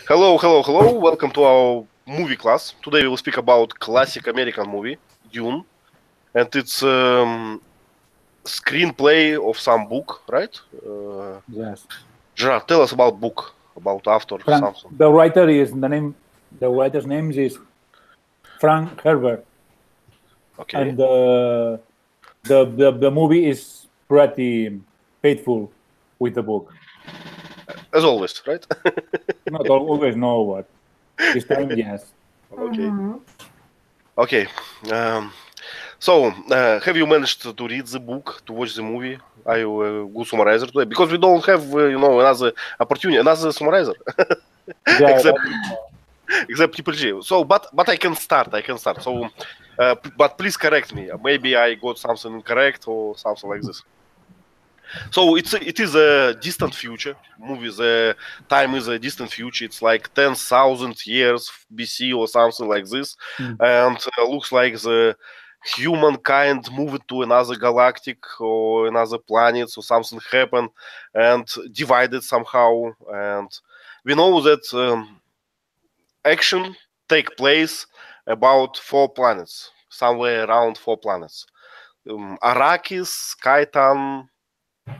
Hello, hello, hello. Welcome to our movie class. Today we will speak about classic American movie, Dune, and it's screenplay of some book, right? Yes. Gerard, tell us about book, about author, something. The writer is the name. The writer's name is Frank Herbert, Okay. and the movie is pretty faithful with the book. As always, right? Not always know what. This time, yes. Okay. Okay. So, have you managed to read the book, to watch the movie? Are you a good summarizer today? Because we don't have, another opportunity, another summarizer, Yeah, except Triple G. So, but I can start. So, but please correct me. Maybe I got something incorrect or something like this. So it is a distant future movie. The time is a distant future. It's like 10,000 years BC or something like this, and looks like the humankind moved to another galactic or another planet, so something happened and divided somehow. And we know that action take place about 4 planets, somewhere around 4 planets. Arrakis, Kaitan,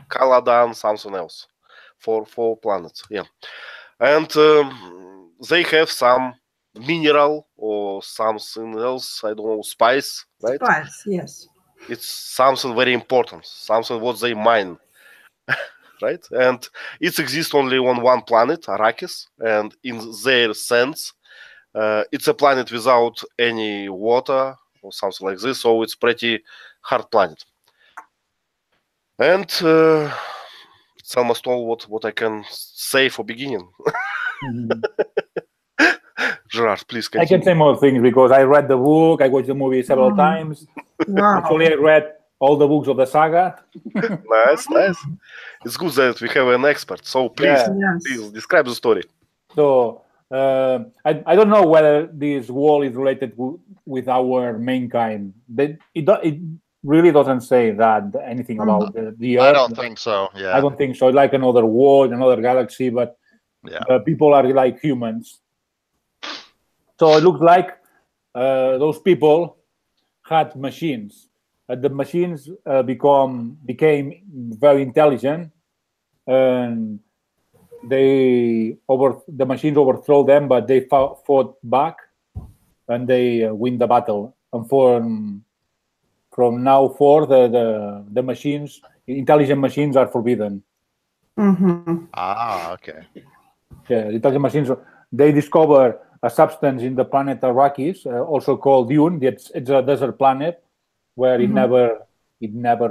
Caladan, something else. Four planets, yeah. And they have some mineral or something else, I don't know, spice, right? Spice, yes. It's something very important, something what they mine, right? And it exists only on one planet, Arrakis, and in their sense, it's a planet without any water or something like this, so it's pretty hard planet. And it's almost all what I can say for beginning. Gerard, please continue. I can say more things because I read the book. I watched the movie several times. Wow. Actually, I read all the books of the saga. Nice. It's good that we have an expert. So please describe the story. So I don't know whether this wall is related with our mankind. It really doesn't say that anything about the Earth. I don't think so. Yeah, I don't think so. It's like another world, another galaxy, but people are like humans. So it looks like those people had machines. The machines became very intelligent, and the machines overthrow them, but they fought back, and they win the battle. And from now forth, the machines, intelligent machines, are forbidden. Ah, okay. Yeah, intelligent machines. They discover a substance in the planet Arrakis, also called Dune. It's a desert planet where it never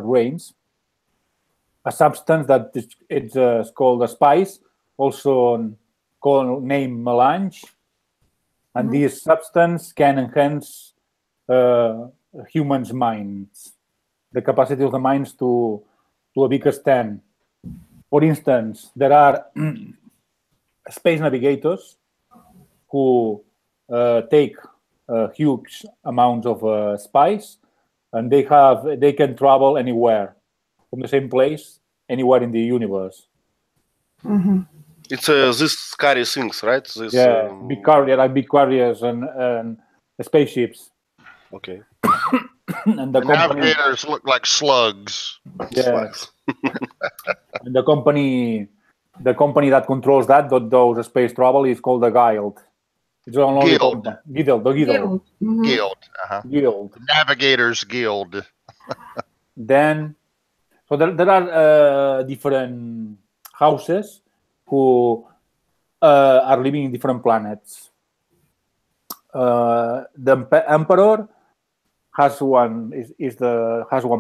rains. A substance that it's called a spice, also named melange, and this substance can enhance humans' minds, the capacity of the minds to a big extent. For instance, there are space navigators who take huge amounts of spice, and they can travel anywhere from the same place, anywhere in the universe. It's these scary things, right? This, big carriers and spaceships. Okay. And the navigators look like slugs. Slugs. And the company that controls those space travel is called the Guild. It's only Guild. Guild. Guild. Navigators Guild. Then, so there are different houses who are living in different planets. The Emperor has one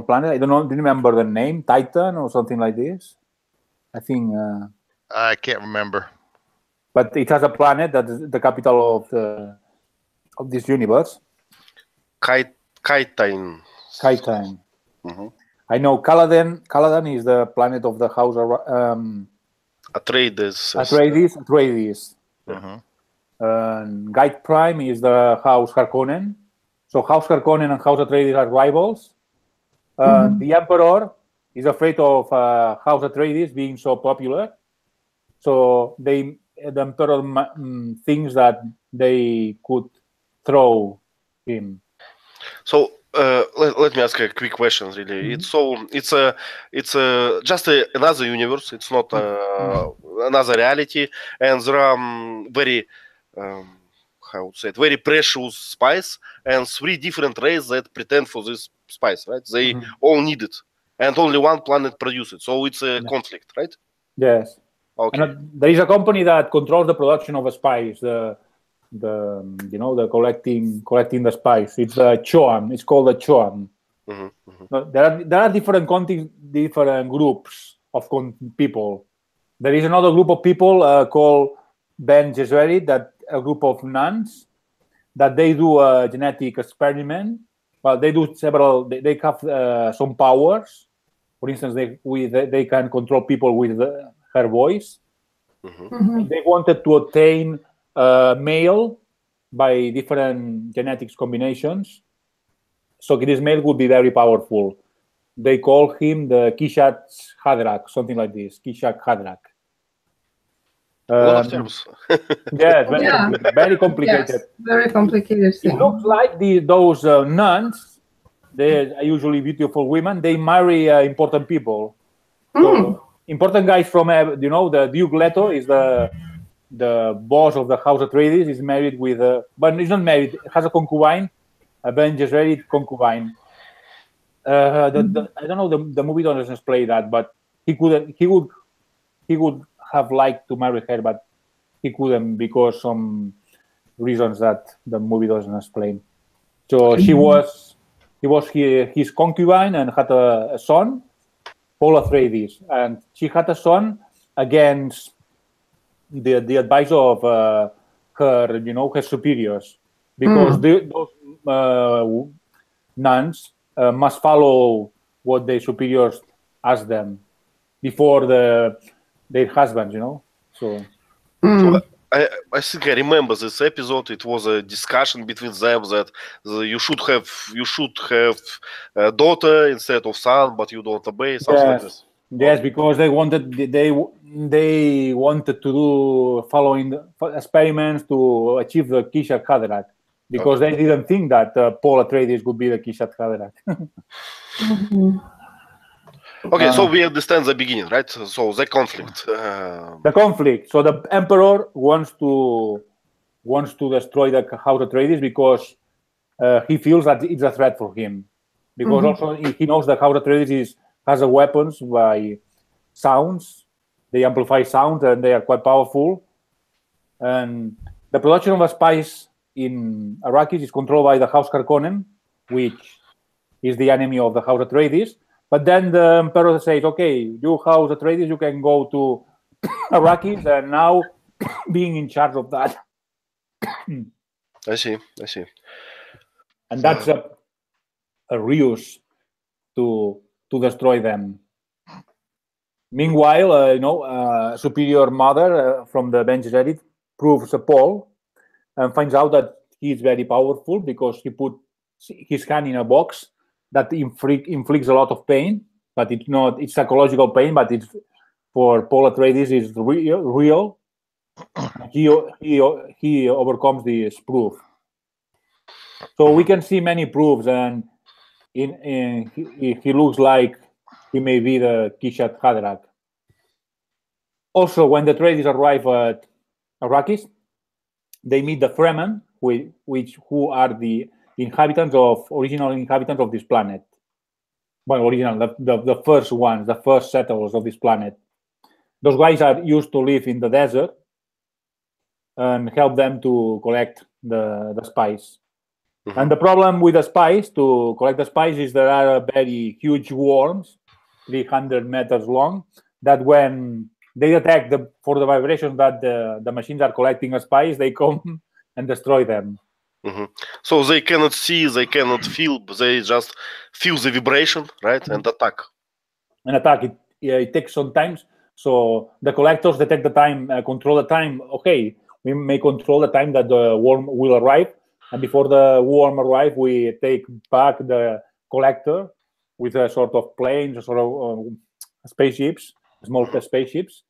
planet. I don't remember the name, Titan or something like this. I think I can't remember. But it has a planet that is the capital of this universe. Kaitan. I know Caladan is the planet of the house Atreides. And Guide Prime is the house Harkonnen. So House Harkonnen and House Atreides are rivals. The Emperor is afraid of House Atreides being so popular. So they the Emperor thinks that they could throw him. So let me ask a quick question. Really, it's just another universe. It's not another reality, and there are very how to say it, very precious spice, and 3 different races that pretend for this spice. Right? They all need it, and only one planet produces it. So it's a conflict, right? Yes. Okay. And there is a company that controls the production of a spice. The collecting the spice. It's the Choan. It's called the Choan. There are different groups of people. There is another group of people called Ben Gesserit, that a group of nuns that they do a genetic experiment. Well, they do several. They have some powers. For instance, they can control people with her voice. They wanted to obtain male by different genetics combinations. So this male would be very powerful. They call him the Kishat Hadrak, something like this, Kishat Hadrak. A lot of terms. Yes, very complicated. Yes, very complicated thing. It looks like those nuns, they're usually beautiful women, they marry important people. So, important guys from, the Duke Leto is the boss of the House Atreides, is married with, but he's not married, has a concubine, a Ben Gesserit concubine. I don't know, the movie doesn't explain that, but he would have liked to marry her, but he couldn't because some reasons that the movie doesn't explain. So he was his concubine and had a son, Paul Atreides, and she had a son against the advice of her superiors, because those nuns must follow what their superiors ask them before their husbands, So I think I remember this episode. It was a discussion between them that you should have a daughter instead of son, but you don't obey, something like this. Yes, because they wanted to do following experiments to achieve the Kishat Hadrak, because they didn't think that Paul Atreides would be the Kishat Hadrak. Okay, so we understand the beginning, right? So the conflict. The conflict. So the Emperor wants to destroy the House Atreides because he feels that it's a threat for him. Because also he knows that House Atreides has weapons by sounds. They amplify sound and they are quite powerful. And the production of a spice in Arrakis is controlled by the House Harkonnen, which is the enemy of the House Atreides. But then the Emperor says, okay, you House Atreides, you can go to Arrakis and now being in charge of that. I see. And that's a ruse to destroy them. Meanwhile, superior mother from the Ben Gesserit proves Paul and finds out that he is very powerful because he put his hand in a box that inflicts a lot of pain, but it's psychological pain, but it's for Paul Atreides is real. He overcomes this proof. So we can see many proofs, and he looks like he may be the Kishat Hadrak. Also, when the Atreides arrive at Arrakis, they meet the Fremen, who are the original inhabitants of this planet. Well, the first ones, the first settlers of this planet. Those guys are used to live in the desert and help them to collect the spice. And the problem with the spice, to collect the spice, is there are very huge worms, 300 meters long, that when they detect for the vibrations that the machines are collecting a spice, they come and destroy them. So they cannot see, they cannot feel, they just feel the vibration, right, and attack. It takes some time. So the collectors detect the time, control the time. Okay, we may control the time that the worm will arrive, and before the worm arrive, we take back the collector with a sort of planes, a sort of spaceships, small spaceships.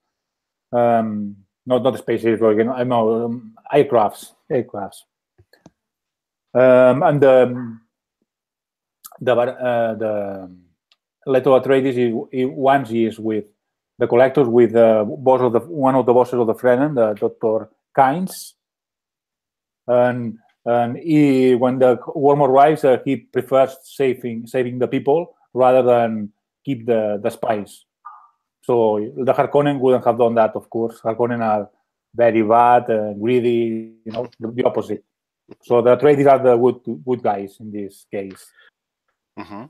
not the spaceships, but I know aircrafts. And the Leto Atreides once he is with the collectors, with one of the bosses of the Fremen, the Dr. Kynes, and he, when the worm arrives, he prefers saving the people rather than keep the spies. So the Harkonnen wouldn't have done that, of course. Harkonnen are very bad, greedy, the opposite. So the Atreides are the good guys in this case. Mm-hmm.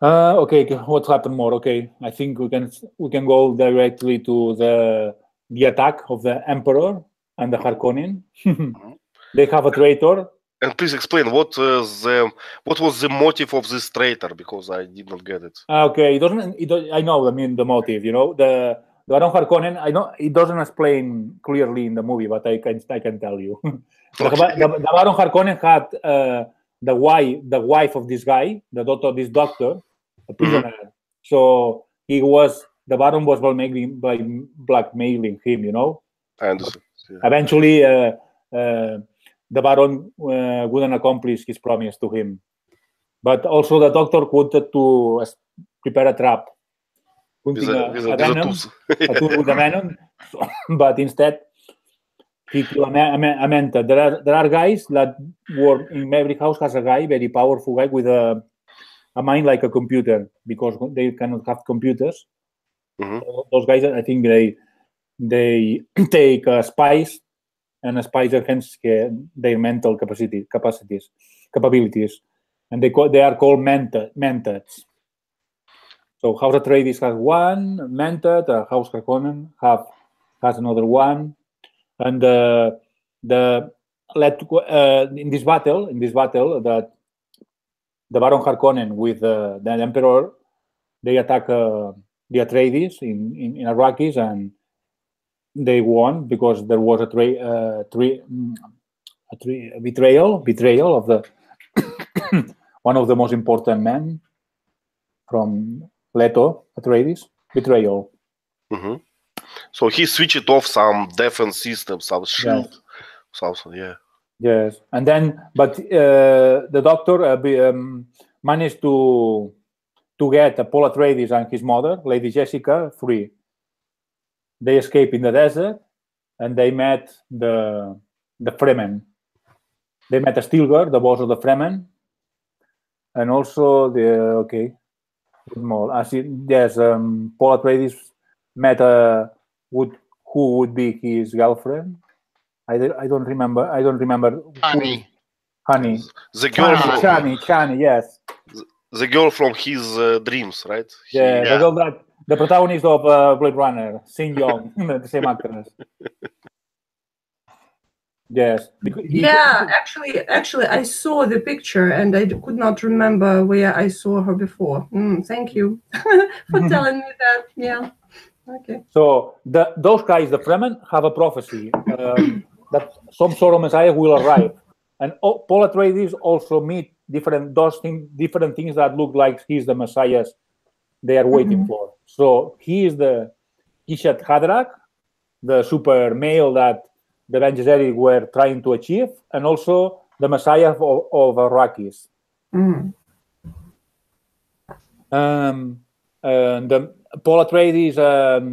Okay, what's happened more? Okay, I think we can go directly to the attack of the Emperor and the Harkonnen. They have a traitor. And please explain what was the motive of this traitor, because I did not get it. Okay, I know. I mean the motive. The Baron Harkonnen. I know it doesn't explain clearly in the movie, but I can tell you. Okay. The Baron Harkonnen had the wife of this guy, this doctor, a prisoner. So the Baron was blackmailing him. I understand. Yeah. Eventually, the Baron wouldn't accomplish his promise to him. But also the doctor wanted to prepare a trap. With a venom, a tool with a venom. But instead, he killed a mentor. There are guys that work in every house has a guy, very powerful guy with a mind like a computer, because they cannot have computers. Mm-hmm. Those guys, I think they take spies, and spies enhance their mental capabilities, and they are called mentats. So House Atreides has one mentat, House Harkonnen has another one, and in this battle that the Baron Harkonnen with the Emperor, they attack the Atreides in Arrakis, and they won because there was a betrayal of the one of the most important men from Leto Atreides. Betrayal. Mm-hmm. So he switched off some defense systems, some shield, something. Yeah. Yes, and then but the doctor managed to get Paul Atreides and his mother, Lady Jessica, free. They escaped in the desert, and they met the Fremen. They met Stilgar, the boss of the Fremen, and also Paul Atreides met who would be his girlfriend. I don't remember. Honey. The girl from Chani, yes. The girl from his dreams, right? Yeah, the girl that the protagonist of Blade Runner, Sin Young, the same actress. Yes. Yeah, actually, I saw the picture and I could not remember where I saw her before. Thank you for telling me that. Yeah. Okay. So those guys, the Fremen, have a prophecy that some sort of Messiah will arrive, and Paul Atreides also meet different things that look like he's the Messiah they are waiting for. So he is the Kishat Hadrak, the super male that the Bene Gesserit were trying to achieve, and also the Messiah of Arrakis. The Paul Atreides,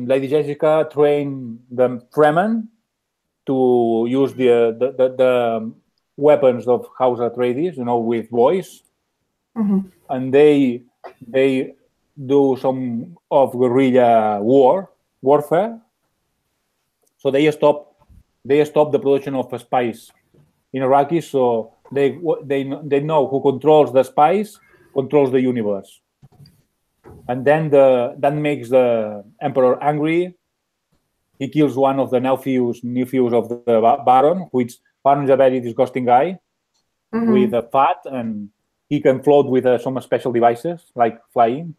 Lady Jessica trained the Fremen to use the weapons of House Atreides, with voice, and they do some of guerrilla warfare. So they stop the production of spies in Arrakis. So they know who controls the spies, controls the universe. And then that makes the Emperor angry. He kills one of the nephews of the Baron, which Baron is a very disgusting guy with a fat, and he can float with some special devices like flying.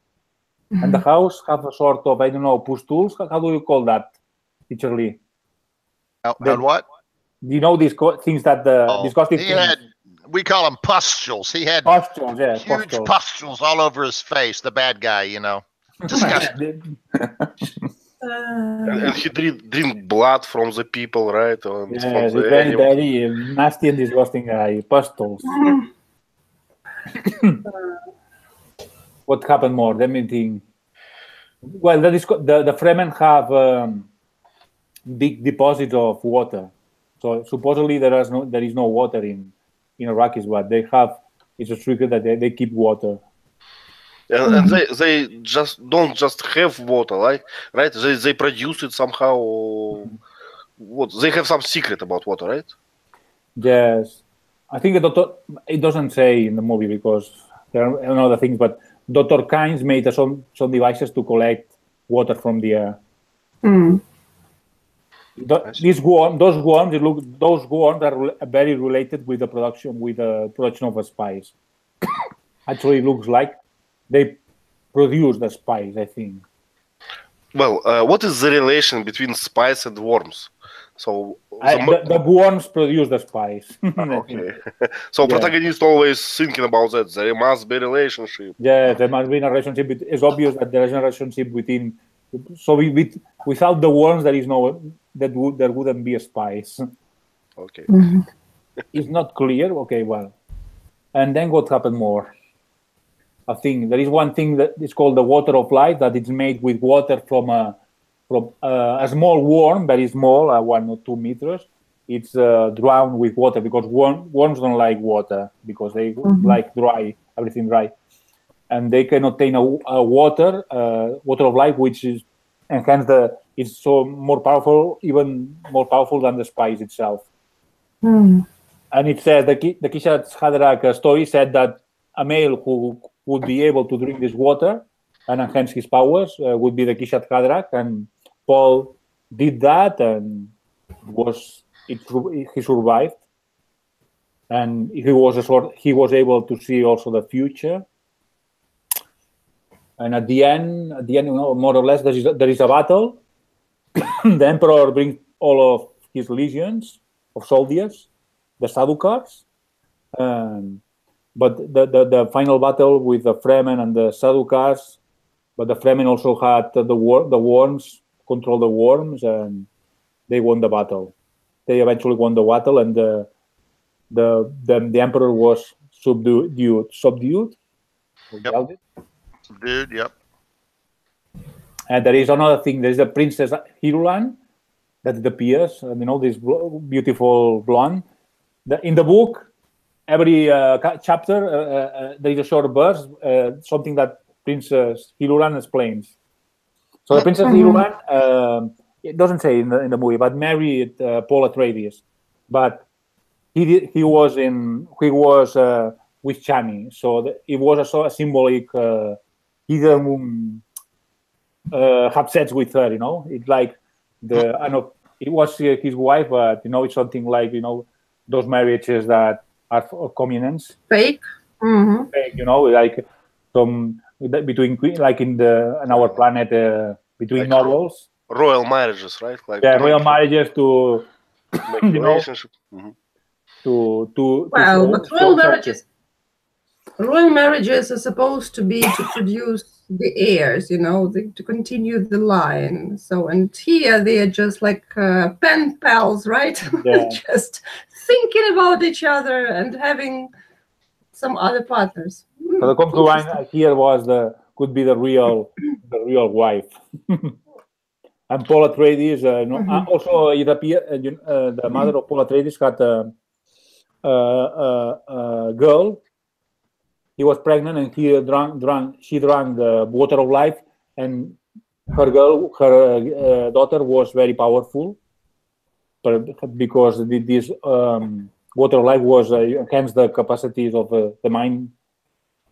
And the house have a sort of, I don't know, push tools. How do you call that, Teacher Lee? And what? You know these things that disgusting things. We call them pustules. He had pustules, yeah, pustules all over his face. The bad guy, Disgusting. And he drink blood from the people, right? And Yeah, from he's the very, animals. very nasty and disgusting guy. Pustules. What happened more? Let me think. Well, the Fremen have big deposits of water. So supposedly there is no water in Iraqis, but they have. It's a secret that they keep water. And they don't just have water, right? They produce it somehow. What they have some secret about water, right? Yes, I think it doesn't say in the movie because there are other things, but Dr. Kynes made some devices to collect water from the air. Those worms are very related with the production of a spice. Actually, it looks like they produce the spice, I think. Well, what is the relation between spice and worms? So the worms produce the spice. Okay. So protagonist always thinking about that. There must be a relationship. Yeah, there must be a relationship. It's obvious that there is a relationship between. So without the worms, there wouldn't be a spice. Okay. It's not clear. Okay, well, and then what happened more? I think there is one thing that is called the water of life, that it's made with water from a small worm, very small, 1 or 2 meters. It's drowned with water because worms don't like water because they like everything dry, and they can obtain a water of life, which is and hence it's so more powerful, even more powerful than the spice itself. And it says the Kishat Haderach story said that a male who would be able to drink this water and enhance his powers would be the Kishat Haderach, and Paul did that, and he survived, and he was able to see also the future. And at the end, more or less, there is a battle. The emperor brings all of his legions of soldiers, the Sadukars. But the final battle with the Fremen and the Sadukars, but the Fremen also had the worms, control the worms, and they won the battle. They eventually won the battle, and the emperor was subdued. Yep. Dude, yep. And there is another thing. There is a princess Hirulan that appears. This beautiful blonde. In the book, every chapter there is a short verse, something that Princess Hirulan explains. So the Princess Hirulan, it doesn't say in the movie, but married Paul Atreides, but he was with Chani, so it was a symbolic. He didn't have sex with her, It's like it was his wife, but it's something like those marriages that are for convenience. Fake. Fake, like some between like in our planet between like novels. Royal marriages, right? Like royal marriages to make relationship. But royal marriages are supposed to be to produce the heirs, to continue the line. So, and here they are just like pen pals, right? Yeah. Just thinking about each other and having some other partners. So the concubine here could be the real wife. And Paul Atreides, also it appears the mother of Paul Atreides had a girl. He was pregnant, and she drank the water of life, and her daughter was very powerful, because this water of life was enhanced the capacities of the mind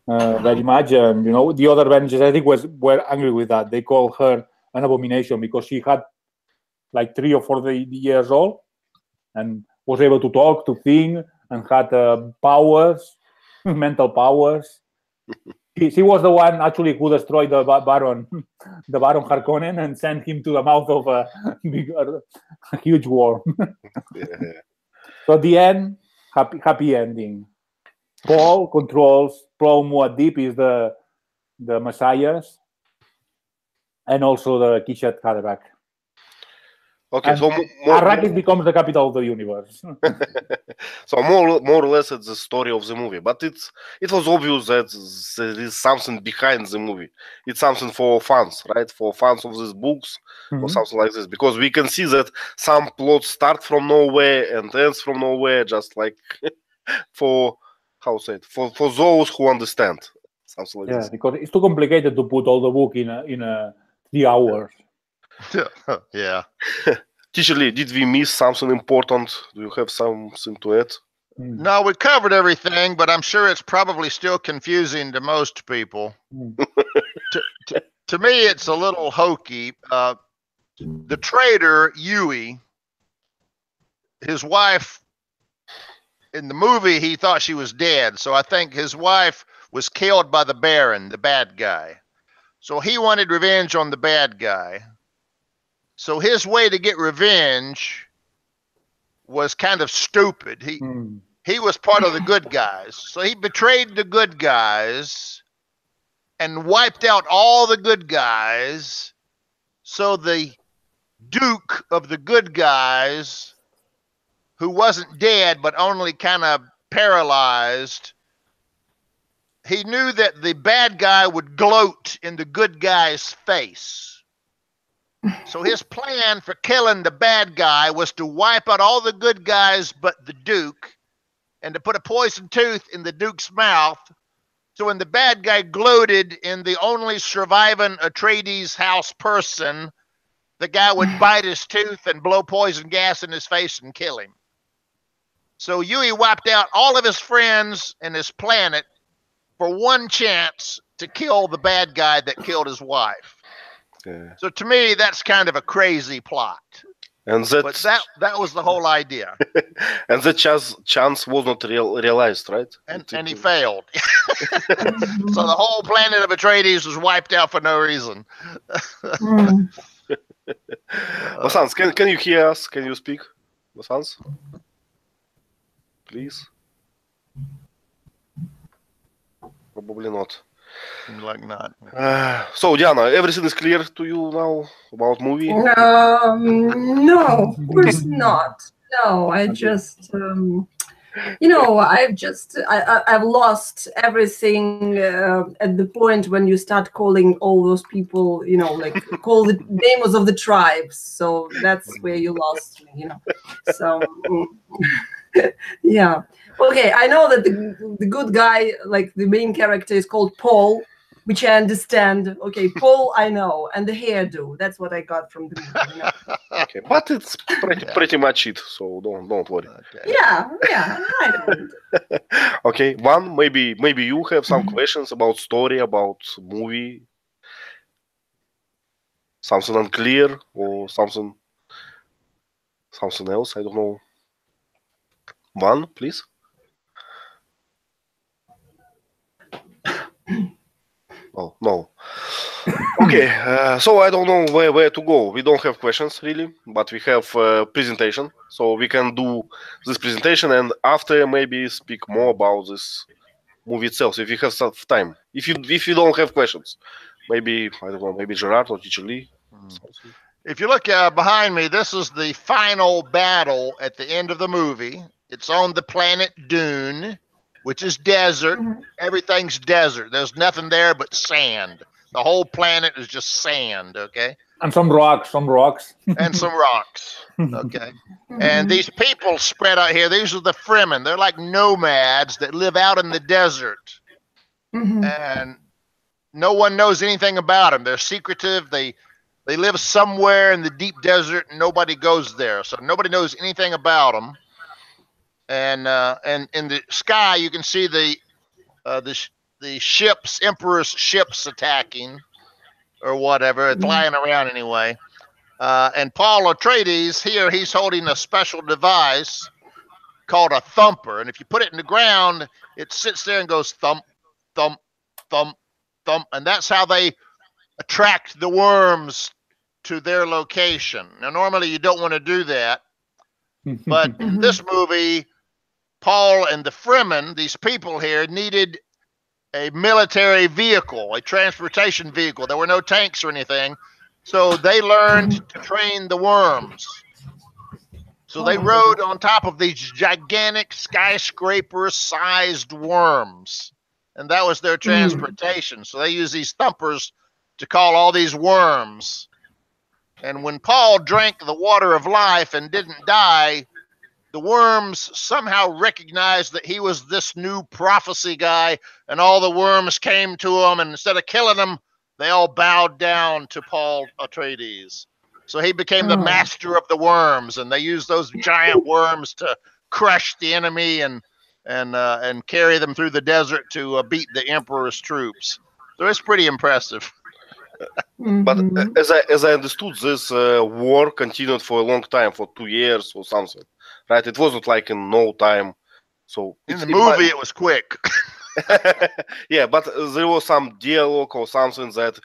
very much. And the other Avengers, I think, were angry with that. They called her an abomination because she had like 3 or 4 years old and was able to talk, to think, and had powers. Mental powers. She was the one actually who destroyed the Baron Harkonnen, and sent him to the mouth of a huge worm. So at the end, happy ending. Paul controls. Paul Muad'Dib is the Messiah, and also the Kishet Haderach. Okay, And so Arrakis becomes the capital of the universe. so more or less it's the story of the movie, but it was obvious that there is something behind the movie. It's something for fans, right? For fans of these books or something like this, because we can see that some plots start from nowhere and ends from nowhere, just like for how say it for those who understand something like this. Because it's too complicated to put all the book in a 3 hours. Yeah. Teacher Lee, did we miss something important? Do you have something to add? No, we covered everything, but I'm sure it's probably still confusing to most people. To me, it's a little hokey. The trader, Yui, his wife, in the movie, he thought she was dead. So I think his wife was killed by the Baron, the bad guy. So he wanted revenge on the bad guy. So his way to get revenge was kind of stupid. He was part of the good guys. So he betrayed the good guys and wiped out all the good guys. So the Duke of the good guys, who wasn't dead but only kind of paralyzed, he knew that the bad guy would gloat in the good guy's face. So his plan for killing the bad guy was to wipe out all the good guys but the Duke, and to put a poison tooth in the Duke's mouth, so when the bad guy gloated in the only surviving Atreides house person, the guy would bite his tooth and blow poison gas in his face and kill him. So Yui wiped out all of his friends and his planet for one chance to kill the bad guy that killed his wife. Yeah. So to me, that's kind of a crazy plot. And But that was the whole idea. and the chance was not realized, right? And he failed. So the whole planet of Atreides was wiped out for no reason. Vasans, can you hear us? Can you speak? Vasans? Please? Probably not. Seems like not. So, Diana, everything is clear to you now about movie? No, of course not. No, I just, I've lost everything at the point when you start calling all those people, like call the names of the tribes. So that's where you lost me, So, yeah. Okay, I know that the good guy, like the main character, is called Paul, which I understand. Okay, Paul, I know, and the hairdo. That's what I got from the movie. Okay, but it's pretty much it. So don't worry. Okay. Yeah, I don't. Okay, one maybe you have some questions about story, about movie, something unclear or something else. I don't know. One, please. Oh, no. Okay, so I don't know where to go. We don't have questions really, but we have presentation. So we can do this presentation and after maybe speak more about this movie itself if you have some time. If you don't have questions, maybe I don't know, maybe Gerard or Teacher Lee. If you look behind me, this is the final battle at the end of the movie. It's on the planet Dune, which is desert. Everything's desert. There's nothing there but sand. The whole planet is just sand, okay? And some rocks. And some rocks, okay? And these people spread out here, these are the Fremen. They're like nomads that live out in the desert. And no one knows anything about them. They're secretive. They live somewhere in the deep desert and nobody goes there. So nobody knows anything about them. And in the sky, you can see the ships, Emperor's ships attacking or whatever, flying around anyway. And Paul Atreides here, he's holding a special device called a thumper. And if you put it in the ground, it sits there and goes thump, thump, thump, thump. And that's how they attract the worms to their location. Now, normally you don't want to do that. But in this movie, Paul and the Fremen, these people here, needed a military vehicle, a transportation vehicle. There were no tanks or anything. So they learned to train the worms. So they rode on top of these gigantic skyscraper-sized worms. And that was their transportation. So they used these thumpers to call all these worms. And when Paul drank the water of life and didn't die, the worms somehow recognized that he was this new prophecy guy, and all the worms came to him, and instead of killing him, they all bowed down to Paul Atreides. So he became the master of the worms, and they used those giant worms to crush the enemy and carry them through the desert to beat the Emperor's troops. So it's pretty impressive. But as I understood, this war continued for a long time, for 2 years or something, right? It wasn't like in no time. So in the movie, it was quick. Yeah, but there was some dialogue or something that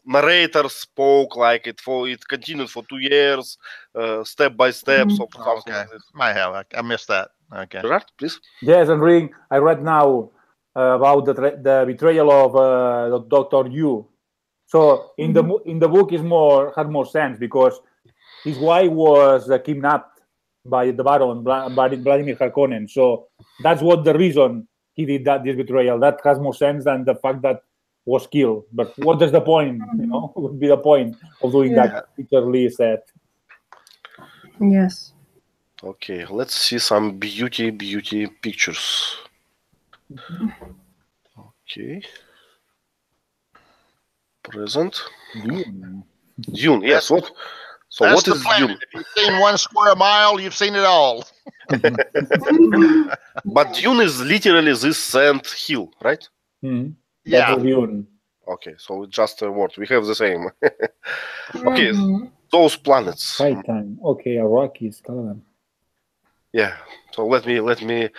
narrator spoke like it continued for 2 years, step by step. So something like this. Might have. I missed that. Okay. Right, please. Yes, I read now about the betrayal of Dr. Yu. So in the book had more sense because his wife was kidnapped by the Baron, Vladimir Harkonnen. So that's what the reason he did this betrayal. That has more sense than the fact that was killed. But what is the point? What would be the point of doing that? Peter Lee said. Yes. Okay, let's see some beauty pictures. Okay. Present. Dune, yes. What? So That's what the is planet. Dune? If you've seen 1 square mile, you've seen it all. But Dune is literally this sand hill, right? Yeah. Dune. Okay, so it's just a word. We have the same. Okay, those planets. Titan. Okay, Arrakis. Yeah. So let me read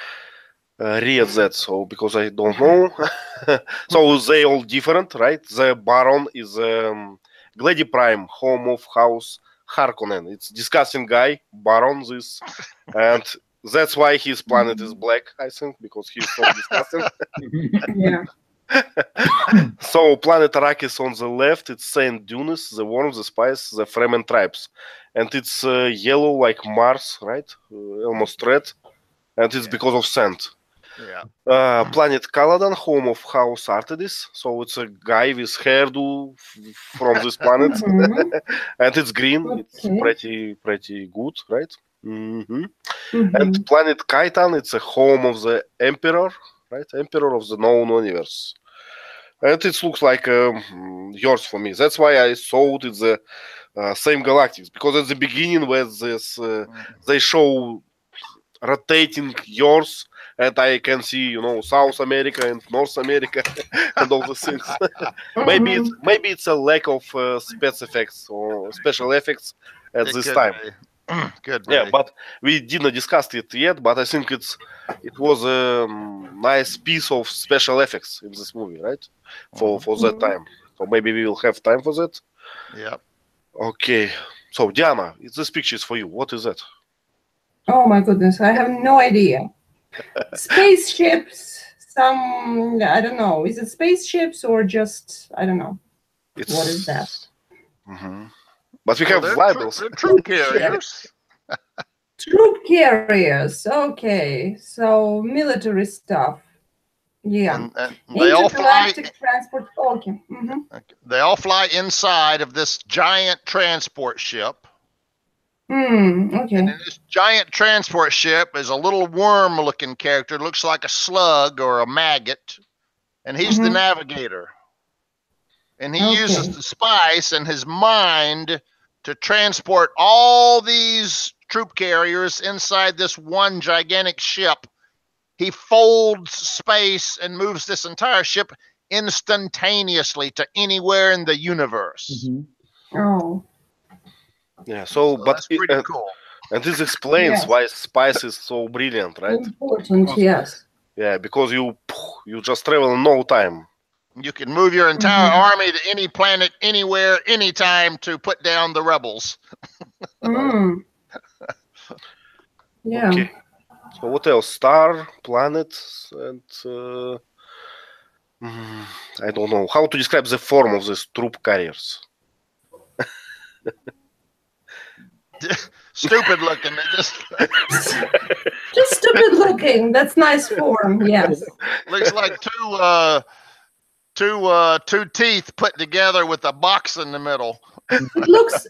that. So because I don't know. So they all different, right? The Baron is Glady Prime, home of House Harkonnen. It's disgusting guy, Baron this, and that's why his planet is black, I think, because he's so disgusting. Yeah. So planet Arrakis on the left, it's Saint Dunes, the worms, the spice, the Fremen tribes, and it's yellow like Mars, right? Almost red, and it's because of sand. Yeah. Planet Caladan, home of House Artedis. So it's a guy with hairdo from this planet, and it's green. It's pretty good, right? And planet Kaitan, it's a home of the Emperor, right? Emperor of the known universe. And it looks like yours for me. That's why I thought it's the same galactics, because at the beginning when this they show rotating yours, and I can see, South America and North America and all the things. maybe it's a lack of special effects at this time. Good. Yeah, but we didn't discuss it yet. But I think it was a nice piece of special effects in this movie, right? For that time. So maybe we will have time for that. Yeah. Okay. So Diana, this picture is for you. What is that? Oh my goodness, I have no idea. Spaceships, I don't know. Is it spaceships or just, I don't know. What is that? But we have labels. Troop carriers. Troop carriers. Okay, so military stuff. Yeah. And they all fly. Transport. Okay. They all fly inside of this giant transport ship. Okay. And in this giant transport ship is a little worm-looking character. Looks like a slug or a maggot, and he's the navigator. And he uses the spice and his mind to transport all these troop carriers inside this one gigantic ship. He folds space and moves this entire ship instantaneously to anywhere in the universe. Oh. Yeah, so but that's pretty cool. And this explains why spice is so brilliant, right? Important, yes. Yeah, because you just travel in no time. You can move your entire army to any planet, anywhere, anytime to put down the rebels. Yeah. Okay. So what else? Star, planet, and I don't know how to describe the form of these troop carriers. Stupid looking. They just Just stupid looking. That's nice form. Yes. looks like two teeth put together with a box in the middle. It looks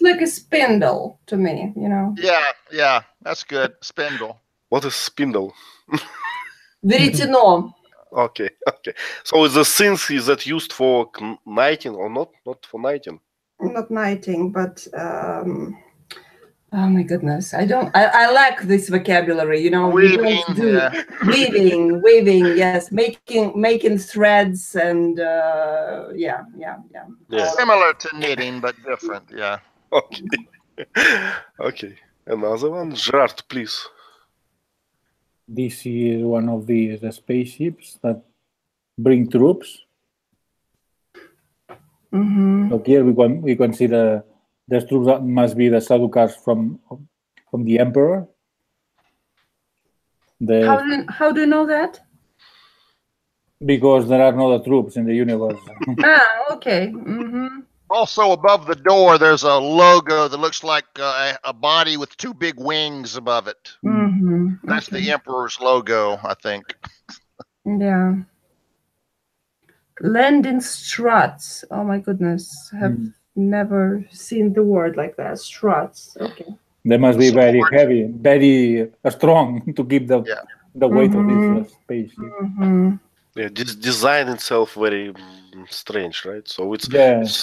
like a spindle to me. You know. Yeah, that's good. Spindle. What is spindle? Веретено. Okay. So is the synth is that used for knighting or not? Not for knighting. Not knighting, but oh my goodness, I lack this vocabulary. You know, we Weaving, don't do yeah. weaving. Yes, making threads and yeah. Similar to knitting, but different. Yeah. Okay. Okay. Another one, Gerard, please. This is one of these spaceships that bring troops. So here we consider the troops that must be the Sadukars from the Emperor. How do you know that? Because there are no other troops in the universe. Okay. Also above the door, there's a logo that looks like a body with two big wings above it. That's the Emperor's logo, I think. Yeah. Landing struts. Oh my goodness. Have never seen the word like that. Struts. Okay. They must be very heavy, very strong to keep the weight of this spaceship. Yeah, this design itself very strange, right? So it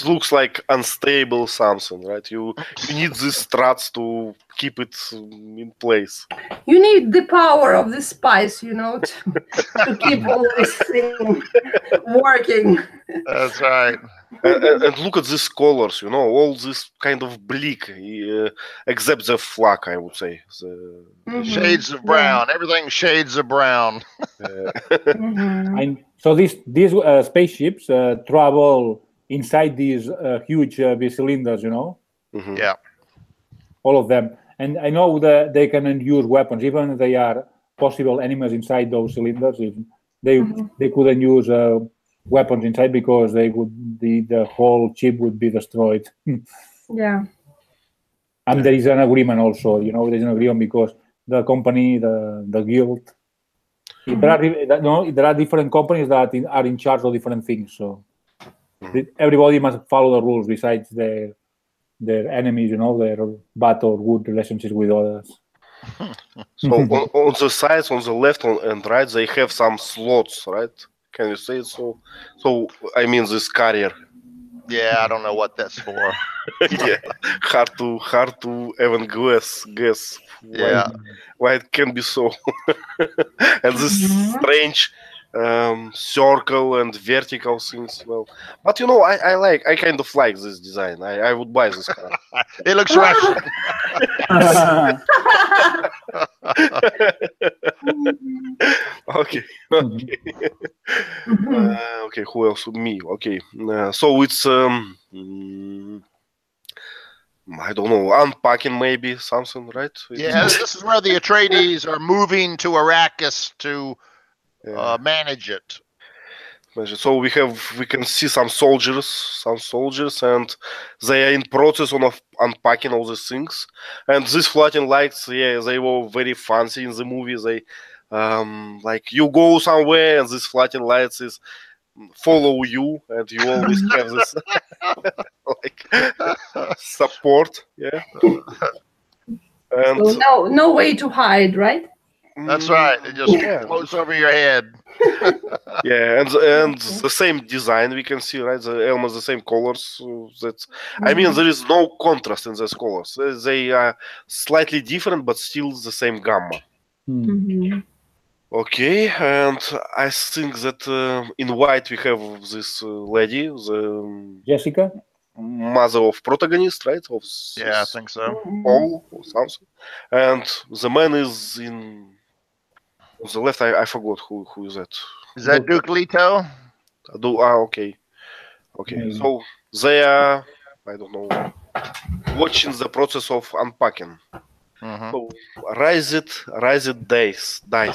looks like unstable something, right? You need these struts to keep it in place. You need the power of the spice, you know, to keep all this thing working. That's right. And look at these colors, you know, all this kind of bleak, except the flag, I would say. Shades of brown. Everything shades of brown. And so these spaceships travel inside these huge cylinders, you know? Yeah. All of them. And I know that they can use weapons, even if they are possible enemies inside those cylinders. They couldn't use weapons inside because the whole ship would be destroyed. Yeah. And there is an agreement also, you know, there's an agreement because the company, the guild, there are different companies that are in charge of different things. So everybody must follow the rules besides their enemies, you know, their bad or good relationships with others. So on the sides, on the left and right, they have some slots, right? Can you say it so? So I mean this carrier. Yeah, I don't know what that's for. Yeah, hard to even guess. Why it can be so. And this strange circle and vertical things. Well, but you know, I kind of like this design. I would buy this car. It looks Russian. Okay. Okay, who else? Me. Okay. So it's I don't know, unpacking maybe something, right? Yeah, this is where the Atreides are moving to Arrakis to manage it. So we can see some soldiers, and they are in process of unpacking all these things. And these floating lights, they were very fancy in the movie. They like you go somewhere and these floating lights is follow you, and you always have this like support. Yeah. And so no way to hide, right? That's right. It just floats over your head. Yeah, and the same design we can see, right? Almost the same colors. So I mean, there is no contrast in those colors. They are slightly different, but still the same gamma. Okay, and I think that in white we have this lady, the Jessica, mother of protagonist, right? I think so. Paul or something. And the man is on the left. I forgot who is that. Is that Duke Leto? Okay. So they are, I don't know, watching the process of unpacking. So raise it dice. I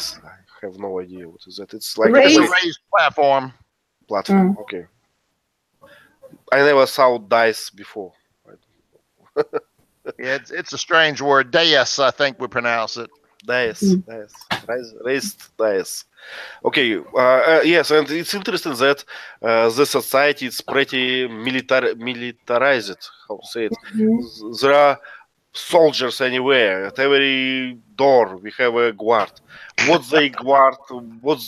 have no idea what is that. It's like a raised platform. Okay. I never saw dice before. Yeah, it's a strange word. Deus, I think we pronounce it. Dice. Raised dice. Okay, yes, and it's interesting that the society is pretty militarized. How to say it? There are soldiers anywhere. At every door, we have a guard. What they guard? What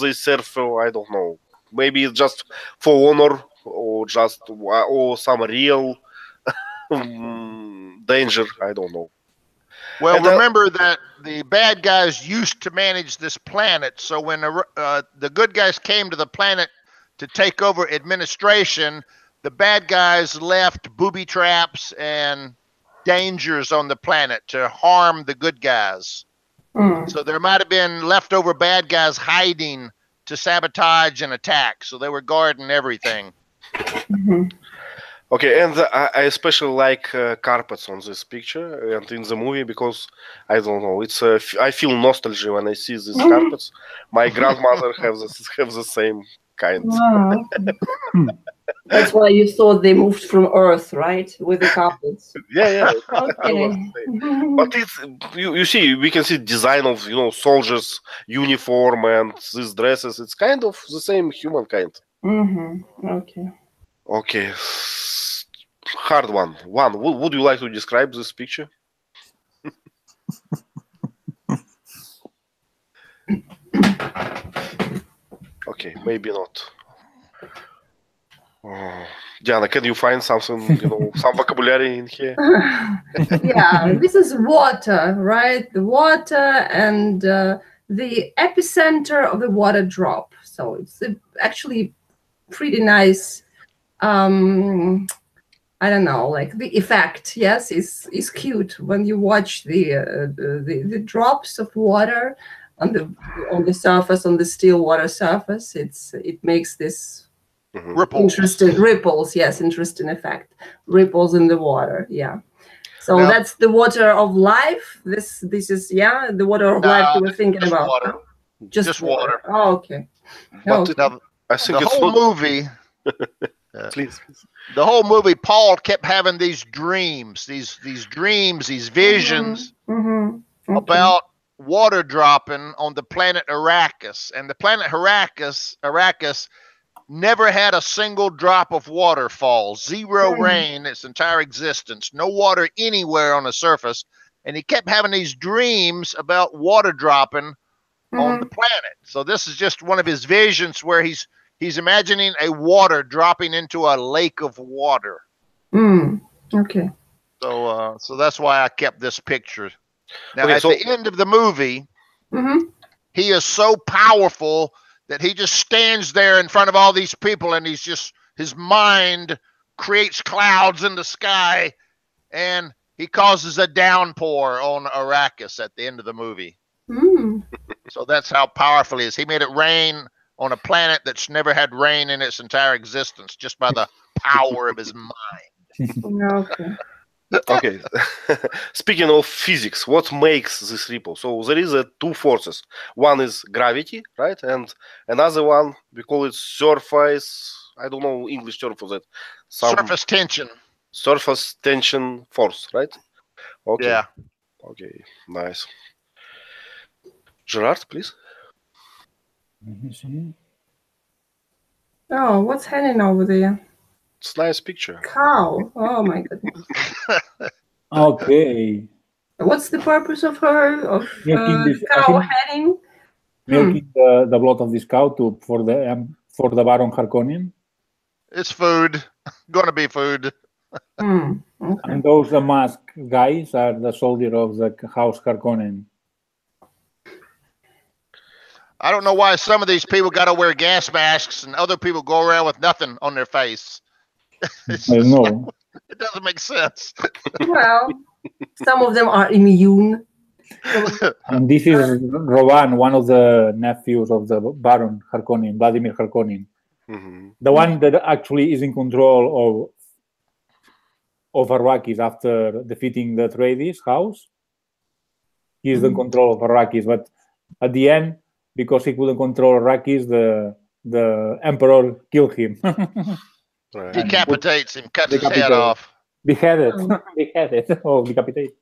they serve for? I don't know. Maybe it's just for honor, or just or some real danger. I don't know. Well, And, remember that the bad guys used to manage this planet. So when the good guys came to the planet to take over administration, the bad guys left booby traps and dangers on the planet to harm the good guys. So there might have been leftover bad guys hiding to sabotage and attack. So they were guarding everything. Okay, and I especially like carpets on this picture and in the movie because I don't know. It's I feel nostalgia when I see these carpets. My grandmother have the same kind. Wow. That's why you thought they moved from Earth, right? With the carpets. Yeah. Okay. But it's you see we can see design of soldiers uniform and these dresses. It's kind of the same humankind. Okay. Okay, hard one. Would you like to describe this picture? Okay, maybe not. Diana, can you find something, some vocabulary in here? Yeah, this is water, right? The water and the epicenter of the water drop. So it's actually pretty nice. I don't know, like the effect. Yes, is cute when you watch the drops of water on the surface, on the still water surface. It makes this interesting ripples. Yes, interesting effect. Ripples in the water. Yeah. So Now, that's the water of life. This is the water of life you were thinking about. Water. Huh? Just water. Oh, okay. But Now, I think the it's whole not... movie. Please. The whole movie, Paul kept having these dreams, these dreams, these visions about water dropping on the planet Arrakis, and the planet Arrakis never had a single drop of water fall, zero rain its entire existence, no water anywhere on the surface, and he kept having these dreams about water dropping on the planet. So this is just one of his visions where he's imagining a water dropping into a lake of water. Okay. So that's why I kept this picture. Now, Okay, at the end of the movie, he is so powerful that he just stands there in front of all these people, and his mind creates clouds in the sky, and he causes a downpour on Arrakis at the end of the movie. So that's how powerful he is. He made it rain on a planet that's never had rain in its entire existence, just by the power of his mind. Okay. Speaking of physics, what makes this ripple? So there is two forces. One is gravity, right? And another one, we call it surface. I don't know English term for that. Surface tension. Surface tension force, right? Okay. Yeah. Okay. Nice. Gerard, please. Oh, what's hanging over there? It's a nice picture. Cow. Oh my goodness. Okay. What's the purpose of her cow hanging? Milking the blood of this cow for the Baron Harkonnen. It's food. Gonna be food. Okay. And those masked guys are the soldier of the House Harkonnen. I don't know why some of these people got to wear gas masks and other people go around with nothing on their face. I know. It doesn't make sense. Well, some of them are immune. And this is Roban, one of the nephews of the Baron Harkonnen, Vladimir Harkonnen. The one that actually is in control of Arrakis after defeating the Atreides house. He is in control of Arrakis, but at the end, because he couldn't control Arrakis, the Emperor killed him. Decapitates him, cuts his head off. beheaded, beheaded, or decapitated.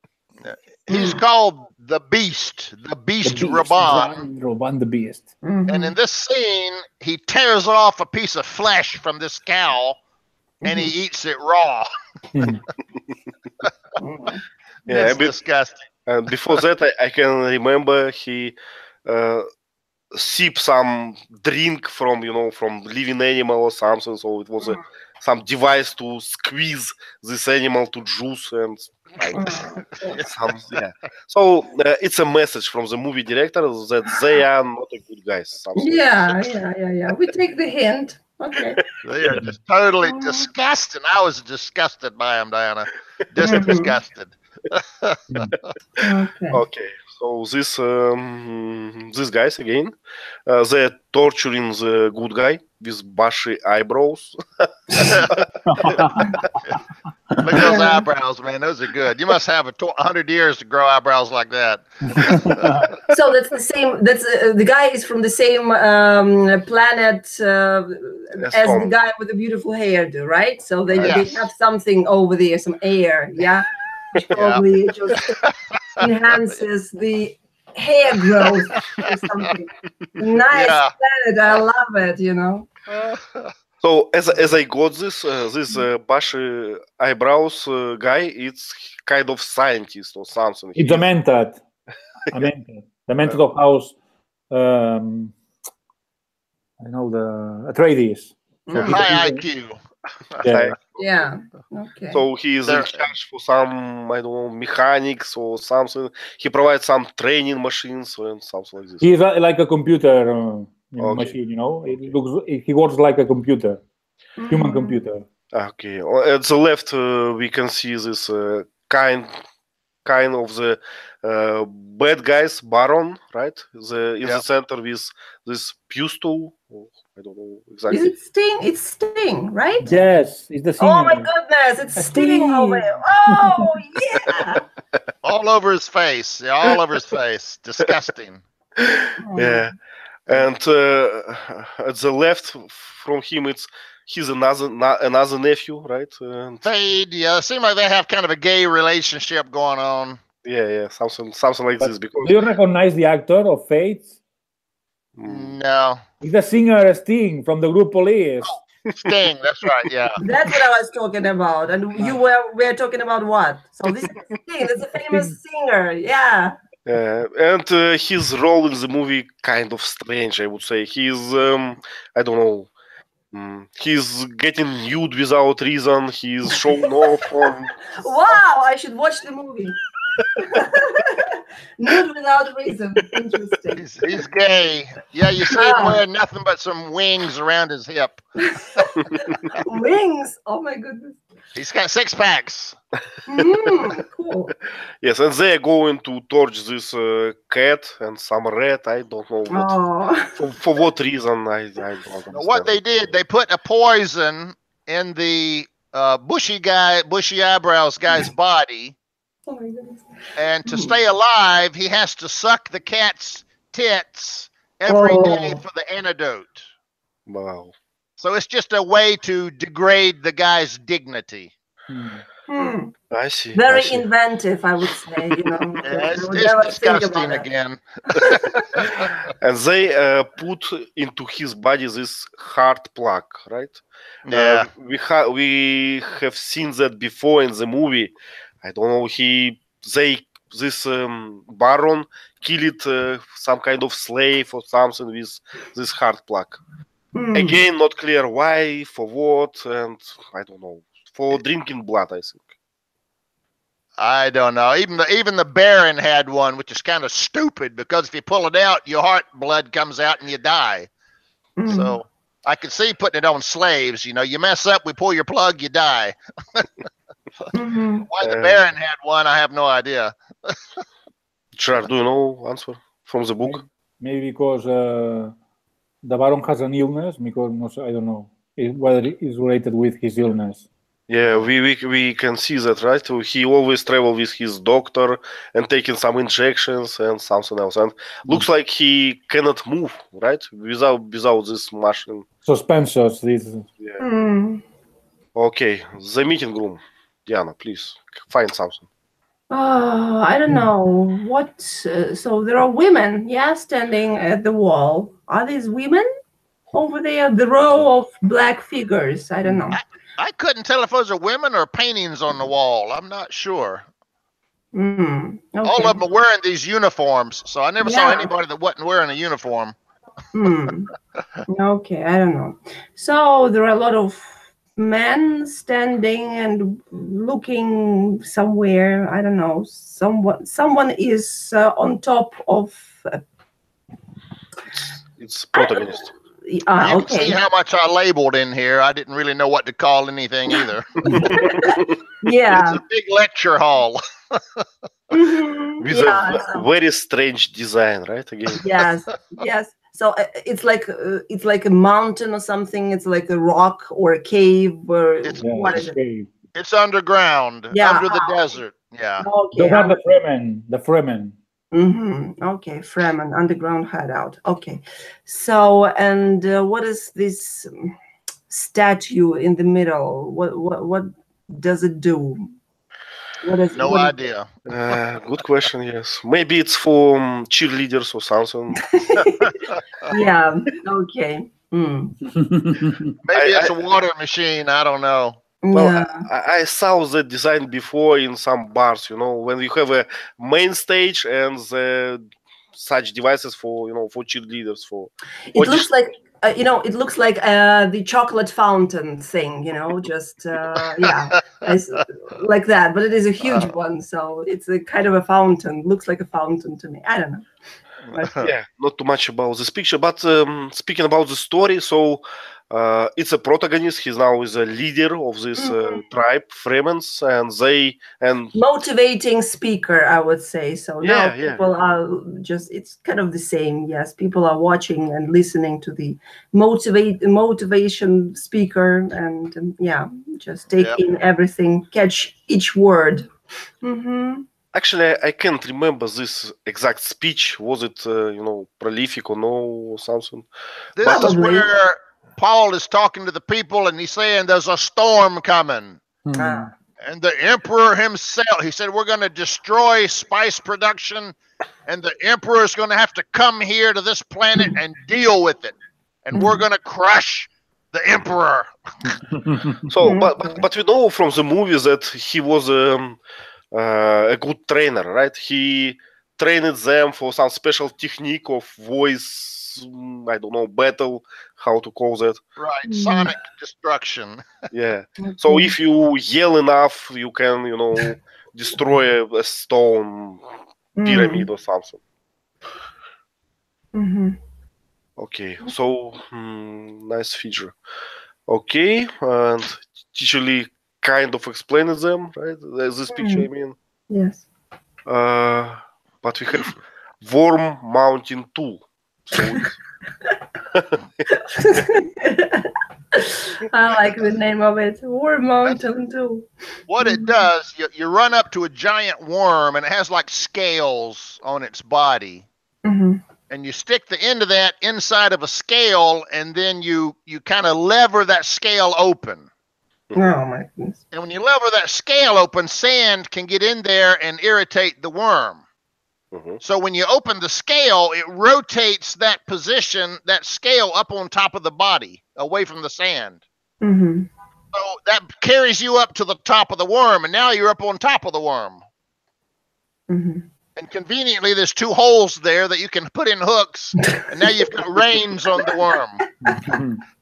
He's called the Beast, the Beast Raban. Raban the Beast. And in this scene, he tears off a piece of flesh from this cow and he eats it raw. It's disgusting. And before that, I can remember he sip some drink from from living animal or something. So it was some device to squeeze this animal to juice and So it's a message from the movie director that they are not a good guys. Yeah. We take the hint. Okay. They are just totally disgusting. I was disgusted by him, Diana. Just disgusted. Okay. So these guys again, they're torturing the good guy with bushy eyebrows. Look at those eyebrows, man. Those are good. You must have 100 years to grow eyebrows like that. So that's the same. That's the guy is from the same planet as the guy with the beautiful hairdo, right? So they have something over there, some air, which probably just enhances the hair growth or something. Nice planet. I love it. So as I got this bushy eyebrows guy, it's kind of scientist or something. It's demented. Demented of house. I know the Atreides. High IQ. Yeah. Okay. So he is in charge for some, I don't know, mechanics or something. He provides some training machines and something like this. He is like a computer machine, He works like a computer, human computer. Okay. At the left, we can see this kind of the bad guys, Baron, right? In the center with this pistol. I don't know exactly. Is it Sting? It's Sting, right? Yes, it's the singer. Oh my goodness, it's Sting over there. Oh yeah. All over his face. Yeah, all over his face. Disgusting. Yeah. And at the left from him, he's another nephew, right? And Fade, it seems like they have kind of a gay relationship going on. Yeah, something like this. Because do you recognize the actor of Fate? No. He's the singer Sting from the group Police. Sting, that's right, yeah. That's what I was talking about. And we're talking about what? So this is Sting, that's a famous singer, yeah. And his role in the movie kind of strange, I would say. He's I don't know. He's getting nude without reason. He's showing off on. Wow, I should watch the movie. Nude without reason. Interesting. He's gay. Yeah, you see him wearing nothing but some wings around his hip. Wings? Oh my goodness. He's got 6 packs. Cool. Yes, and they're going to torch this cat and some rat. I don't know for what reason. I don't understand. What they did, they put a poison in the bushy eyebrows guy's body. Oh my goodness. And to stay alive, he has to suck the cat's tits every day for the antidote. Wow. So it's just a way to degrade the guy's dignity. I see. Very inventive, I would say. It's disgusting again. And they put into his body this heart plug, right? Yeah. We have seen that before in the movie. I don't know. This Baron killed some kind of slave or something with this heart plug. Again, not clear why, for what, and I don't know. For drinking blood, I think. I don't know. Even the Baron had one, which is kind of stupid because if you pull it out, your heart blood comes out and you die. So I could see putting it on slaves. You mess up, we pull your plug, you die. Why the Baron had one, I have no idea. Gerard, do you know answer from the book? Maybe because the Baron has an illness. Because I don't know whether it is related with his illness. Yeah, we can see that, right? He always travel with his doctor and taking some injections and something else. And looks like he cannot move, right? Without this machine. Suspensions. Okay, the meeting room. Diana, please find something. I don't know what. So there are women, yeah, standing at the wall. Are these women over there? The row of black figures. I don't know. I couldn't tell if those are women or paintings on the wall. I'm not sure. Okay. All of them are wearing these uniforms, so I never saw Yeah. anybody that wasn't wearing a uniform. Okay, I don't know. So there are a lot of men standing and looking somewhere. I don't know. Someone is on top of. It's protagonist. You can Okay. see how much I labeled in here. I didn't really know what to call anything either. Yeah. It's a big lecture hall. With a very strange design, right? Again. Yes. So it's like a mountain or something. It's like a rock or a cave or what is it? It's underground, under the desert. Yeah. Okay. Those are the Fremen. The Fremen. Okay, Fremen, underground hideout. Okay. So, and what is this statue in the middle? What does it do? No idea. Good question. Yes, maybe it's for cheerleaders or something. Yeah. Okay. Maybe it's a water machine. I don't know. Well, Yeah. I saw the design before in some bars. You know, when you have a main stage and such devices for for cheerleaders for. It looks like it looks like the chocolate fountain thing. Just like that. But it is a huge one, so it's a kind of a fountain. Looks like a fountain to me. I don't know. Yeah, not too much about this picture, but speaking about the story, so it's a protagonist. He's now is a leader of this tribe, Fremens, and motivating speaker, I would say. So now Yeah. people are it's kind of the same. Yes, people are watching and listening to the motivation speaker, and just take in everything, catch each word. Actually, I can't remember this exact speech. Was it, prolific or no, or something? This is where Paul is talking to the people, and he's saying there's a storm coming. And the emperor himself, he said, we're going to destroy spice production, and the emperor is going to have to come here to this planet and deal with it. And we're going to crush the emperor. So, but we know from the movies that he was a good trainer, right? He trained them for some special technique of voice, I don't know, battle, how to call that. Right, sonic destruction. Yeah. So if you yell enough, you can, destroy a stone pyramid or something. Okay, so nice feature. Okay, and teacher kind of explained them, right? This picture, I mean. Yes. But we have worm mounting tool. So I like the name of it. Worm mountain tool. What it does, you run up to a giant worm, and it has like scales on its body. And you stick the end of that inside of a scale, and then you kind of lever that scale open. Oh my goodness. And when you lever that scale open, sand can get in there and irritate the worm. So when you open the scale, it rotates that position, that scale up on top of the body, away from the sand. So that carries you up to the top of the worm, and now you're up on top of the worm. And conveniently, there's two holes there that you can put in hooks, and now you've got reins on the worm.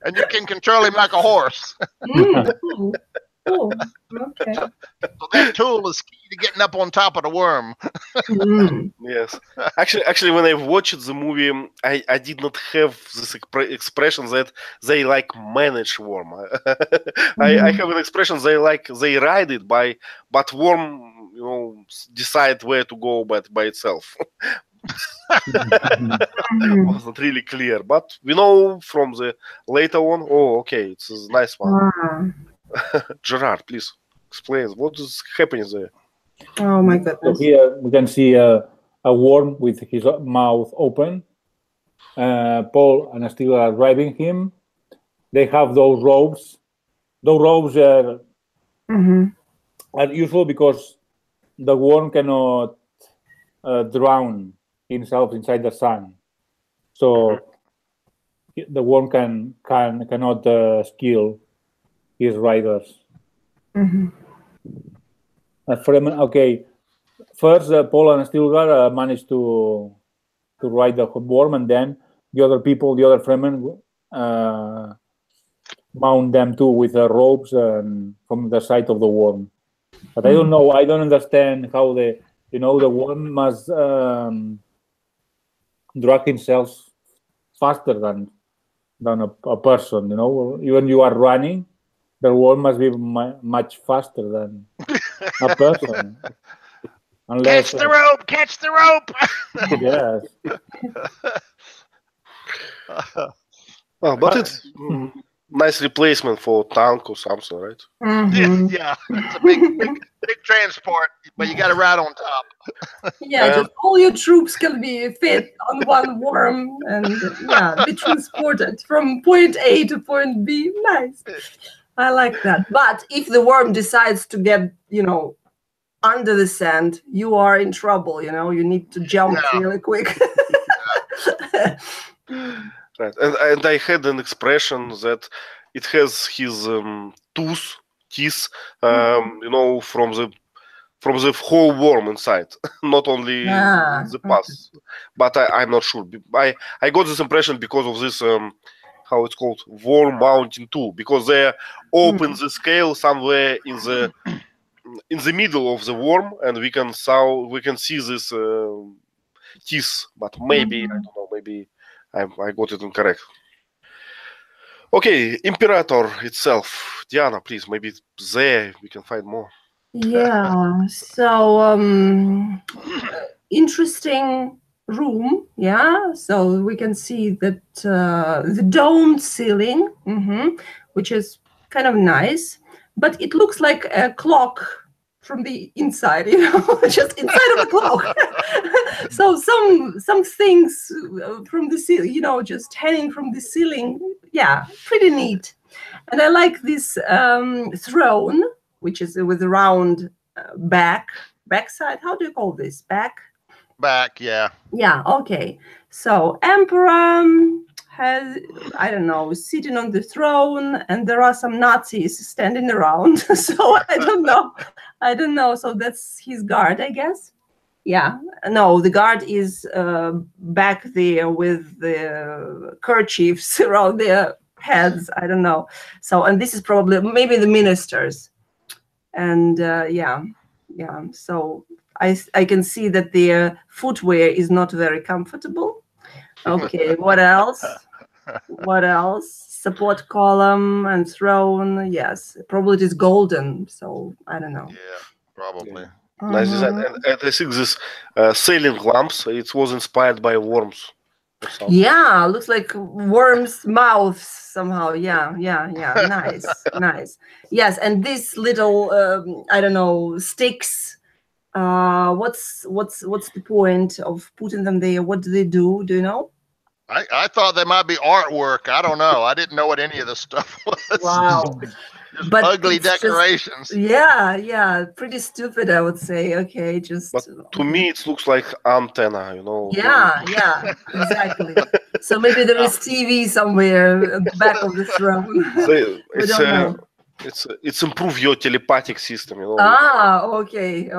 And you can control him like a horse. Cool. Okay. So that tool is key to getting up on top of the worm. Yes. Actually, when I watched the movie, I did not have this expression that they manage worm. I have an expression they ride it but worm decide where to go by itself. Wasn't really clear, but we know from the later one. Oh, okay, it's a nice one. Gerard, please explain what is happening there. Oh my goodness! So here we can see a worm with his mouth open. Paul and Steve are driving him. They have those ropes. Those ropes are And usually because the worm cannot drown himself inside the sun, so the worm cannot kill his riders. Fremen, okay. First, Paul and Stilgar managed to ride the worm, and then the other people, the other Fremen, mount them too with ropes from the side of the worm. But I don't know. I don't understand how the worm must drag himself faster than a person. Even you are running, the worm must be much faster than a person. Unless, catch the rope! Catch the rope! Yes. Well, but it's nice replacement for tank or something, right? Yeah, it's a big transport, but you got to ride on top. Yeah, just all your troops can be fit on one worm and be transported from point A to point B. Nice. I like that. But if the worm decides to get, under the sand, you are in trouble. You need to jump really quick. Right, and I had an expression that it has his teeth, from the whole worm inside, not only the pass. But I'm not sure. I got this impression because of this how it's called, worm mounting tool, because they open the scale somewhere in the middle of the worm, and we can see this teeth. But maybe I don't know. Maybe I got it incorrect. Okay, Imperator itself. Diana, please. Maybe there we can find more. Yeah. So interesting room. Yeah. So we can see that the domed ceiling, which is kind of nice, but it looks like a clock from the inside, just inside of the clock. So some things from the ceiling, just hanging from the ceiling. Yeah, pretty neat. And I like this throne, which is with a round backside. How do you call this? Back, yeah. Yeah, okay. So Emperor has, I don't know, sitting on the throne, and there are some Nazis standing around. So I don't know. So that's his guard, I guess. Yeah. No, the guard is back there with the kerchiefs around their heads. I don't know. So, and this is probably maybe the ministers. And so I can see that their footwear is not very comfortable. Okay, what else? Support column and throne. Yes, probably it is golden. So I don't know. Yeah, probably. Nice design. And I think this sailing lamps, it was inspired by worms. Yeah, looks like worms' mouths somehow. Yeah. Nice. Yes, and these little I don't know, sticks. What's the point of putting them there? What do they do? Do you know? I thought they might be artwork. I don't know. I didn't know what any of this stuff was. Wow. Just But ugly decorations. Yeah, pretty stupid, I would say. Okay, just. But to me, it looks like antenna, Yeah, exactly. So maybe there is TV somewhere at the back of the throne. We don't know. It's improve your telepathic system, Okay.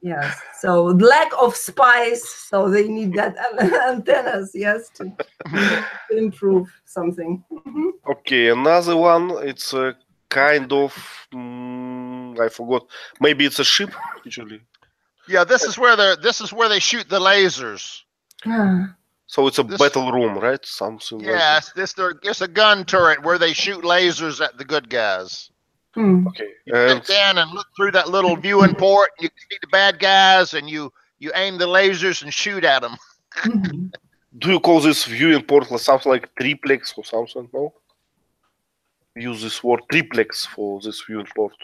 Yes. So lack of spice, so they need that antennas, yes, to improve something. Okay, another one. It's a kind of I forgot. Maybe it's a ship, usually. Yeah, this is where they shoot the lasers. So it's a battle room, right? Something. Yes, it's a gun turret where they shoot lasers at the good guys. Okay. You get down and look through that little viewing port. You see the bad guys, and you aim the lasers and shoot at them. Do you call this viewing port something like triplex or something? No. Use this word triplex for this viewing port.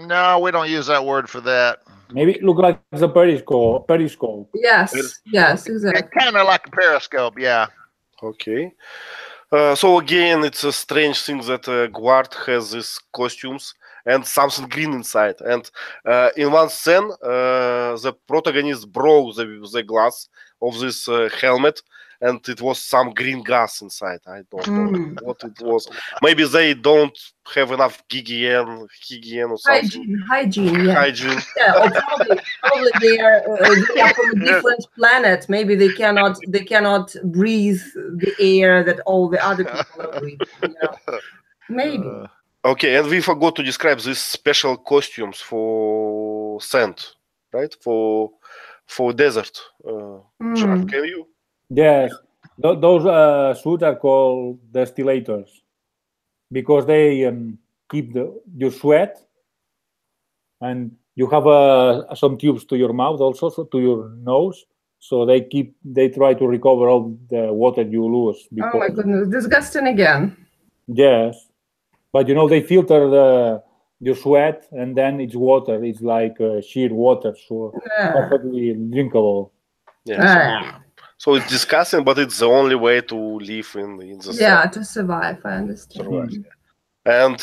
No, we don't use that word for that. Maybe it look like the periscope. Yes, exactly. Kind of like a periscope, yeah. Okay. So again, it's a strange thing that Guard has these costumes, and something green inside. And in one scene, the protagonist broke the glass of this helmet, and it was some green gas inside. I don't know what it was. Maybe they don't have enough hygiene or something. Hygiene, yeah. Hygiene. Yeah, or probably they are from a different planet. Maybe they cannot breathe the air that all the other people are breathing. You know? Maybe. Okay, and we forgot to describe these special costumes for sand, right? For desert. Jack, can you? Yes, those suits are called destillators because they keep your sweat, and you have some tubes to your mouth also, so to your nose, so they try to recover all the water you lose. Oh my goodness, disgusting again. Yes, but they filter your sweat, and then it's water. It's like sheer water, so perfectly drinkable. Yeah. So it's disgusting, but it's the only way to live in the sun. To survive. I understand. Survive, yeah. And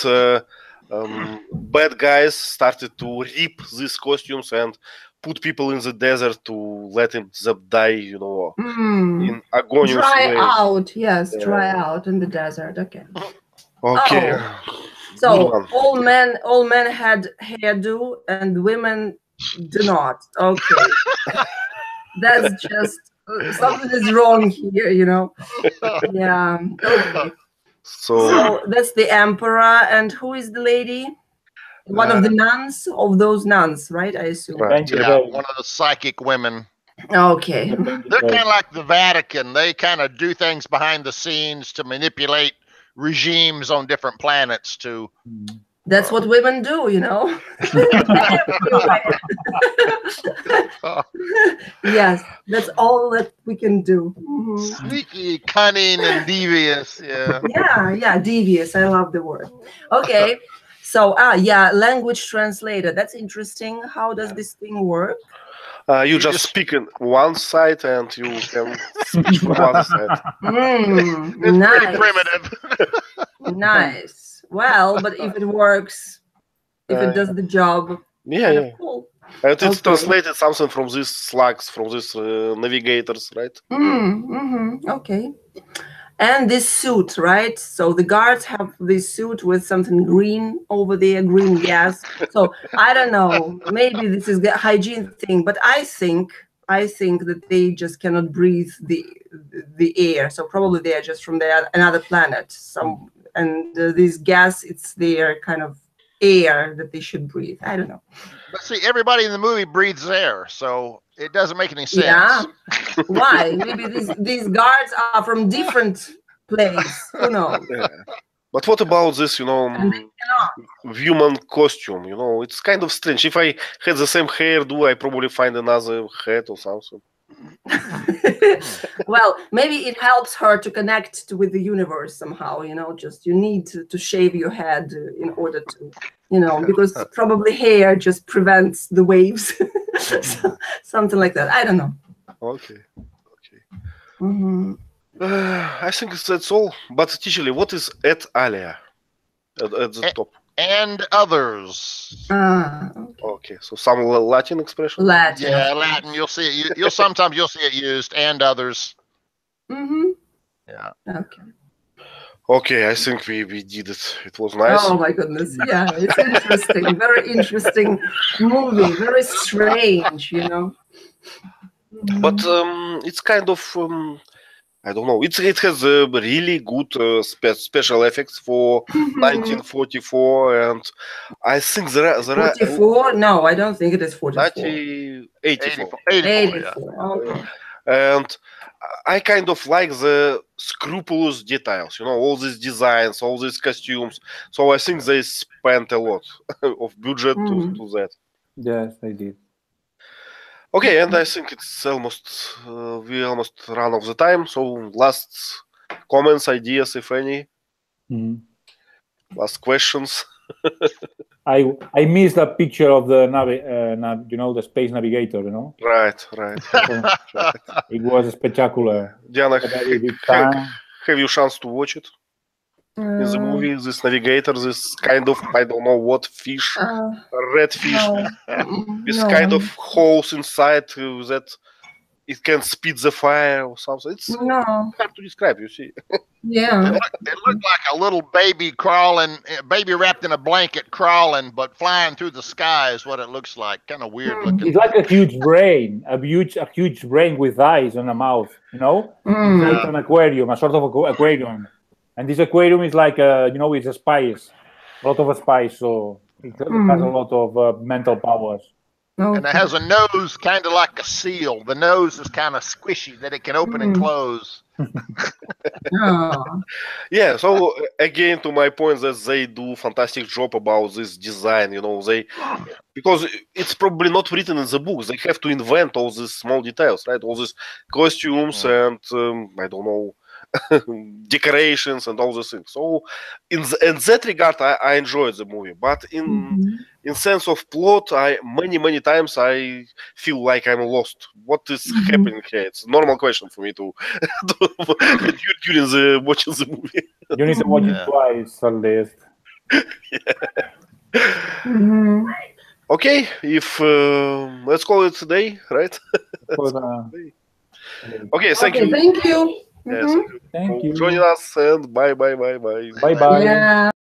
bad guys started to rip these costumes and put people in the desert to let them die, in agonious dry way. Out, yes, dry out in the desert. Okay. Okay. So all men had hairdo and women do not. Okay. That's just something is wrong here, Yeah. Okay. So that's the emperor, and who is the lady? One of the nuns, of those nuns, right? I assume. Right. Yeah, one of the psychic women. Okay. They're kind of like the Vatican. They kind of do things behind the scenes to manipulate regimes on different planets to. That's what women do, Yes, that's all that we can do. Sneaky, cunning, and devious. Yeah. Yeah, devious. I love the word. Okay. So, language translator. That's interesting. How does this thing work? You just speak in one side and you can speak from other side. It's Nice. pretty primitive. Nice. Well, but if it works, if it does the job, cool. And it's translated something from these slugs, from these navigators, right? Okay. And this suit, right? So the guards have this suit with something green over there, green gas. So I don't know. Maybe this is the hygiene thing, but I think that they just cannot breathe the air. So probably they are just from another planet. And this gas, it's their kind of air that they should breathe. I don't know. But see, everybody in the movie breathes air, so it doesn't make any sense. Yeah. Why? Maybe these guards are from different place. Who knows? Yeah. But what about this, human costume? It's kind of strange. If I had the same hairdo, I probably find another hat or something. Well, maybe it helps her to connect with the universe somehow, just you need to shave your head in order to, because probably hair just prevents the waves. So, something like that. I don't know. Okay. I think that's all. But teacher, what is et alia at the top? And others. Okay, so some Latin expression. Latin. Yeah, Latin. You'll see it. You'll sometimes see it used. And others. Yeah. Okay. Okay, I think we did it. It was nice. Oh my goodness! Yeah, it's interesting. Very interesting movie. Very strange, But it's kind of. I don't know. It has really good special effects for 1944, and I think there are 44. No, I don't think it is 44. 1984. 84. Okay. And I kind of like the scrupulous details. All these designs, all these costumes. So I think they spent a lot of budget to that. Yes, they did. Okay, and I think it's we almost run out of the time. So last comments, ideas, if any. Last questions. I missed a picture of the the space navigator. Right. It was spectacular. Diana, have you chance to watch it? in the movie. This navigator, this kind of, I don't know what fish, red fish, this kind of holes inside that it can spit the fire or something. It's hard to describe, you see. Yeah. It looked like a little baby crawling, baby wrapped in a blanket crawling, but flying through the sky is what it looks like. Kind of weird looking. It's like a huge brain, a huge brain with eyes and a mouth, you know? It's like an aquarium, a sort of aquarium. And this aquarium is like, you know, it's a spice, a lot of spice, so it has a lot of mental powers. And it has a nose kind of like a seal. The nose is kind of squishy that it can open and close. Yeah, so again, to my point that they do fantastic job about this design, you know, because it's probably not written in the books. They have to invent all these small details, right? All these costumes and I don't know, decorations and all those things. So in that regard, I enjoyed the movie. But in sense of plot, many times I feel like I'm lost. What is happening here? It's a normal question for me to during the watching the movie. You need to watch it twice at least. Okay, if let's call it a day, right? Okay, thank you. Thank you. Yes, Thank you. for joining us, and bye. Yeah.